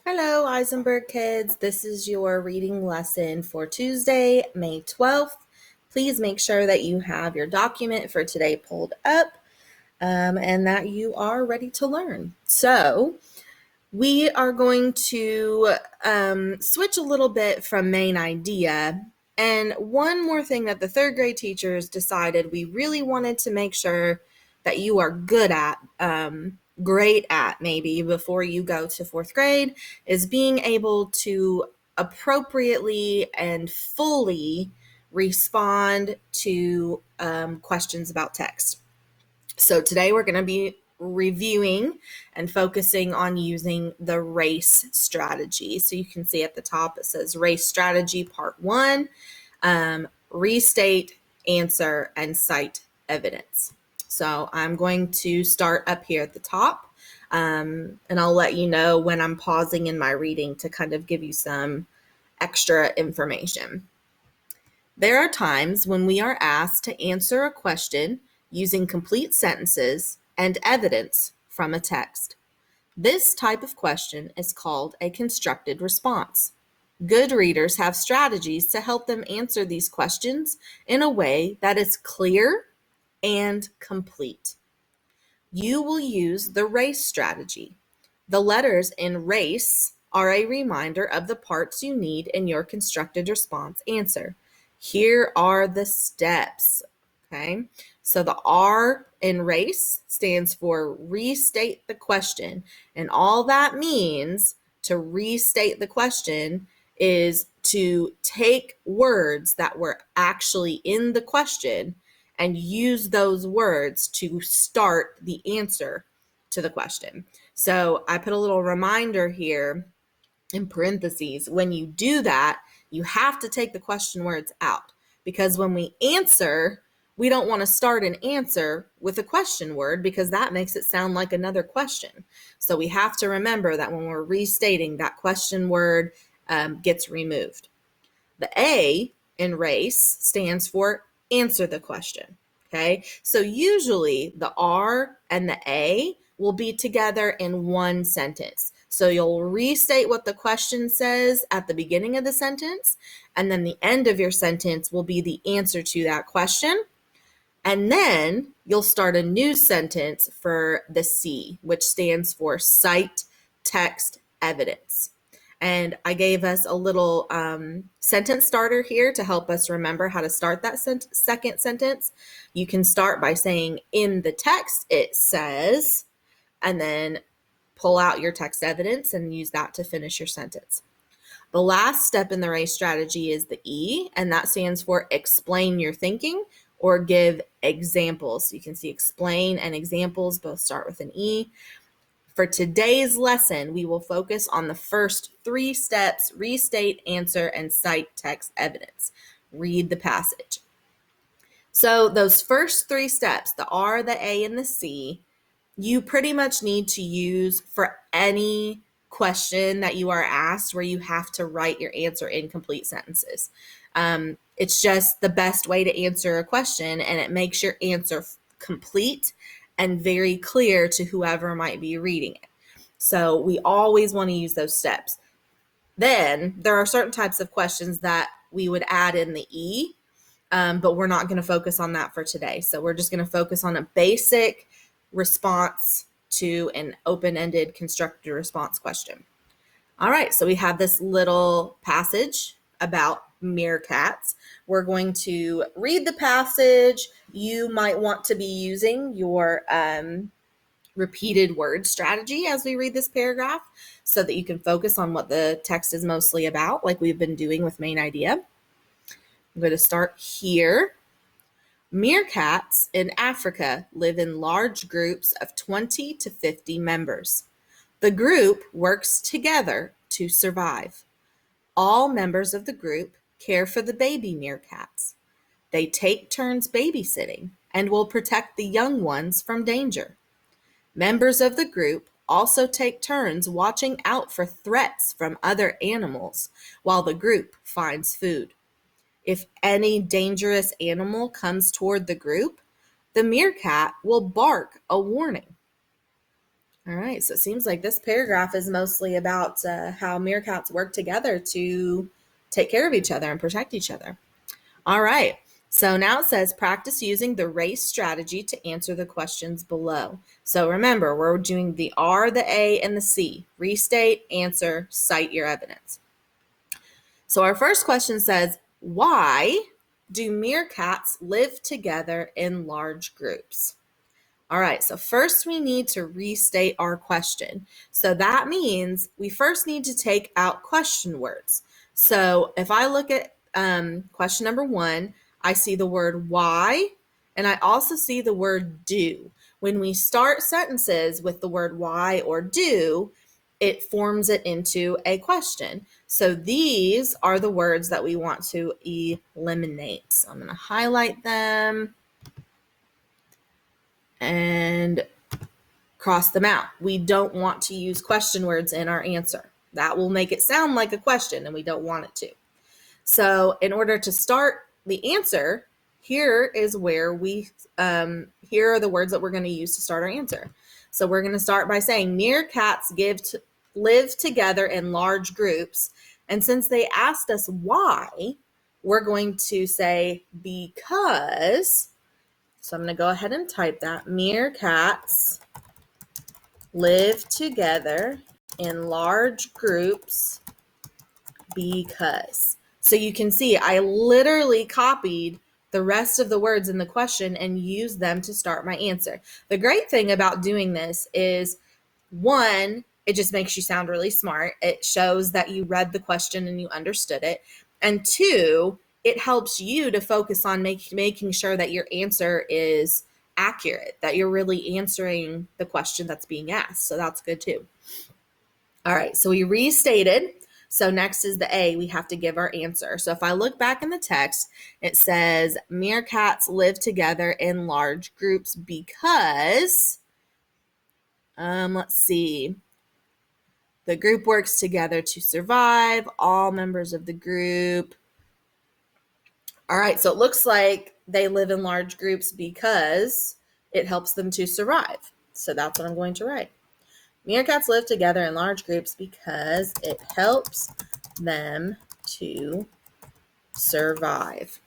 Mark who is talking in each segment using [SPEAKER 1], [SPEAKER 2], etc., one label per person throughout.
[SPEAKER 1] Hello, Eisenberg kids. This is your reading lesson for Tuesday, May 12th. Please make sure that you have your document for today pulled up and that you are ready to learn. So we are going to switch a little bit from main idea. And one more thing that the third grade teachers decided we really wanted to make sure that you are good at, great at maybe before you go to fourth grade, is being able to appropriately and fully respond to questions about text. So today we're going to be reviewing and focusing on using the RACE strategy. So you can see at the top it says RACE strategy part 1, restate, answer, and cite evidence. So I'm going to start up here at the top, and I'll let you know when I'm pausing in my reading to kind of give you some extra information. There are times when we are asked to answer a question using complete sentences and evidence from a text. This type of question is called a constructed response. Good readers have strategies to help them answer these questions in a way that is clear and complete. You will use the RACE strategy. The letters in RACE are a reminder of the parts you need in your constructed response answer. Here are the steps, okay? So the R in RACE stands for restate the question. And all that means to restate the question is to take words that were actually in the question and use those words to start the answer to the question. So I put a little reminder here in parentheses. When you do that, you have to take the question words out, because when we answer, we don't want to start an answer with a question word because that makes it sound like another question. So we have to remember that when we're restating, that question word gets removed. The A in RACE stands for answer the question, okay? So usually the R and the A will be together in one sentence. So you'll restate what the question says at the beginning of the sentence, and then the end of your sentence will be the answer to that question. And then you'll start a new sentence for the C, which stands for cite text evidence. And I gave us a little sentence starter here to help us remember how to start that second sentence. You can start by saying, in the text it says, and then pull out your text evidence and use that to finish your sentence. The last step in the RACE strategy is the E, and that stands for explain your thinking or give examples. You can see explain and examples both start with an E. For today's lesson, we will focus on the first 3 steps: restate, answer, and cite text evidence. Read the passage. So those first 3 steps, the R, the A, and the C, you pretty much need to use for any question that you are asked where you have to write your answer in complete sentences. It's just the best way to answer a question, and it makes your answer complete and very clear to whoever might be reading it. So we always want to use those steps. Then there are certain types of questions that we would add in the E, but we're not going to focus on that for today. So we're just going to focus on a basic response to an open-ended constructed response question. All right, so we have this little passage about meerkats. We're going to read the passage. You might want to be using your repeated word strategy as we read this paragraph so that you can focus on what the text is mostly about, like we've been doing with main idea. I'm going to start here. Meerkats in Africa live in large groups of 20 to 50 members. The group works together to survive. All members of the group care for the baby meerkats. They take turns babysitting and will protect the young ones from danger. Members of the group also take turns watching out for threats from other animals while the group finds food. If any dangerous animal comes toward the group, the meerkat will bark a warning. All right, so it seems like this paragraph is mostly about how meerkats work together to take care of each other and protect each other. All right, so now it says practice using the race strategy to answer the questions below. So remember, we're doing the R, the A, and the C. Restate, answer, cite your evidence. So our first question says, why do meerkats live together in large groups? All right, so first we need to restate our question. So that means we first need to take out question words. So if I look at question number 1, I see the word why, and I also see the word do. When we start sentences with the word why or do, it forms it into a question. So these are the words that we want to eliminate. So I'm going to highlight them and cross them out. We don't want to use question words in our answer. That will make it sound like a question, and we don't want it to. So in order to start the answer, here is where here are the words that we're going to use to start our answer. So we're going to start by saying meerkats live together in large groups. And since they asked us why, we're going to say because. So I'm going to go ahead and type that. Meerkats live together in large groups because. So you can see I literally copied the rest of the words in the question and used them to start my answer. The great thing about doing this is, one, it just makes you sound really smart. It shows that you read the question and you understood it. And two, it helps you to focus on making sure that your answer is accurate, that you're really answering the question that's being asked. So that's good too. All right, so we restated. So next is the A. We have to give our answer. So if I look back in the text, it says meerkats live together in large groups because, let's see, the group works together to survive. All members of the group. All right, so it looks like they live in large groups because it helps them to survive. So that's what I'm going to write. Meerkats live together in large groups because it helps them to survive.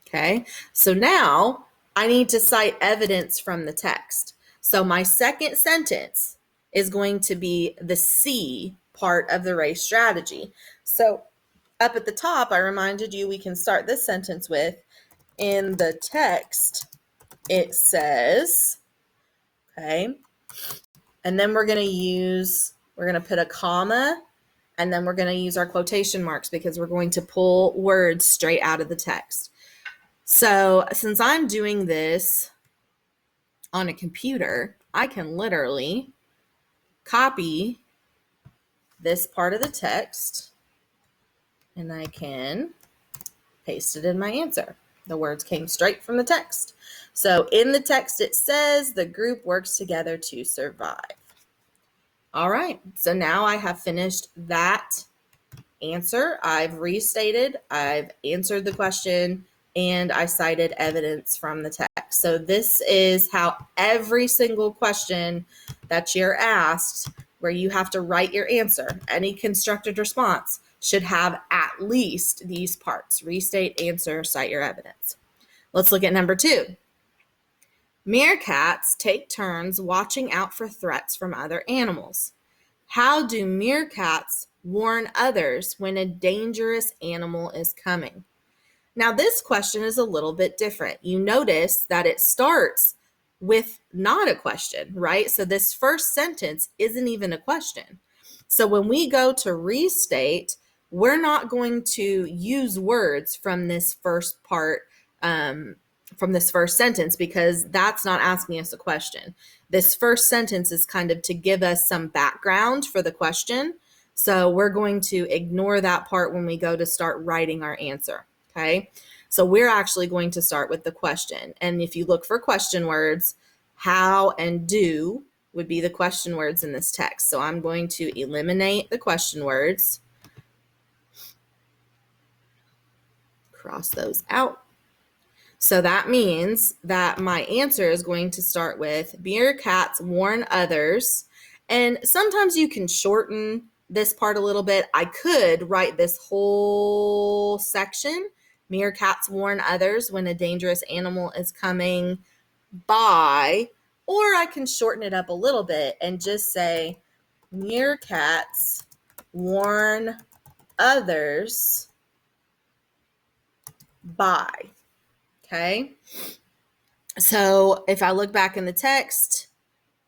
[SPEAKER 1] Okay, so now I need to cite evidence from the text. So my second sentence is going to be the C part of the race strategy. So up at the top, I reminded you we can start this sentence with, in the text, it says, okay, and then we're going to put a comma, and then we're going to use our quotation marks because we're going to pull words straight out of the text. So since I'm doing this on a computer, I can literally copy this part of the text and I can paste it in my answer. The words came straight from the text. So in the text, it says the group works together to survive. All right, so now I have finished that answer. I've restated, I've answered the question, and I cited evidence from the text. So this is how every single question that you're asked, where you have to write your answer, any constructed response should have at least these parts: restate, answer, cite your evidence. Let's look at number 2. Meerkats take turns watching out for threats from other animals. How do meerkats warn others when a dangerous animal is coming? Now, this question is a little bit different. You notice that it starts with not a question, right? So this first sentence isn't even a question. So when we go to restate, we're not going to use words from this first part, from this first sentence, because that's not asking us a question. This first sentence is kind of to give us some background for the question. So we're going to ignore that part when we go to start writing our answer, okay? So we're actually going to start with the question. And if you look for question words, how and do would be the question words in this text. So I'm going to eliminate the question words, cross those out. So that means that my answer is going to start with meerkats warn others And sometimes you can shorten this part a little bit. I could write this whole section. Meerkats warn others when a dangerous animal is coming by, or I can shorten it up a little bit and just say meerkats warn others by. Okay. So if I look back in the text,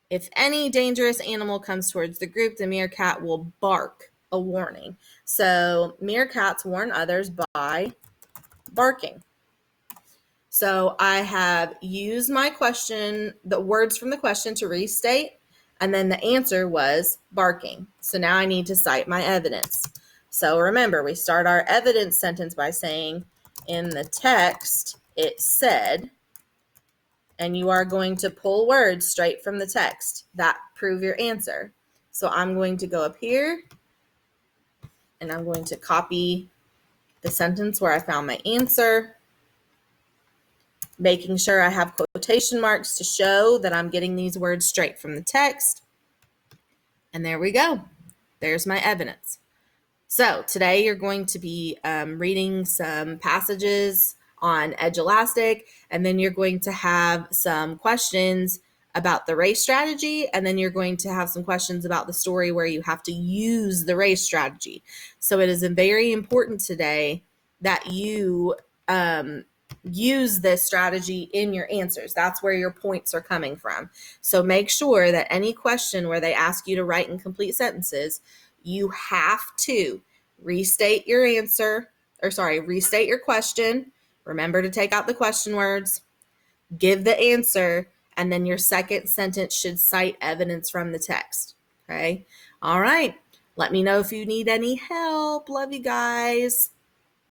[SPEAKER 1] if any dangerous animal comes towards the group, the meerkat will bark a warning. So meerkats warn others by barking. So I have used my question, the words from the question to restate, and then the answer was barking. So now I need to cite my evidence. So remember, we start our evidence sentence by saying, in the text, it said, and you are going to pull words straight from the text that prove your answer. So I'm going to go up here, and I'm going to copy the sentence where I found my answer, making sure I have quotation marks to show that I'm getting these words straight from the text. And there we go. There's my evidence. So today you're going to be reading some passages on Edge Elastic, and then you're going to have some questions about the race strategy, and then you're going to have some questions about the story where you have to use the race strategy. So it is very important today that you use this strategy in your answers. That's where your points are coming from. So make sure that any question where they ask you to write in complete sentences, you have to restate your answer, restate your question. Remember to take out the question words, give the answer, and then your second sentence should cite evidence from the text. Okay? All right. Let me know if you need any help. Love you guys.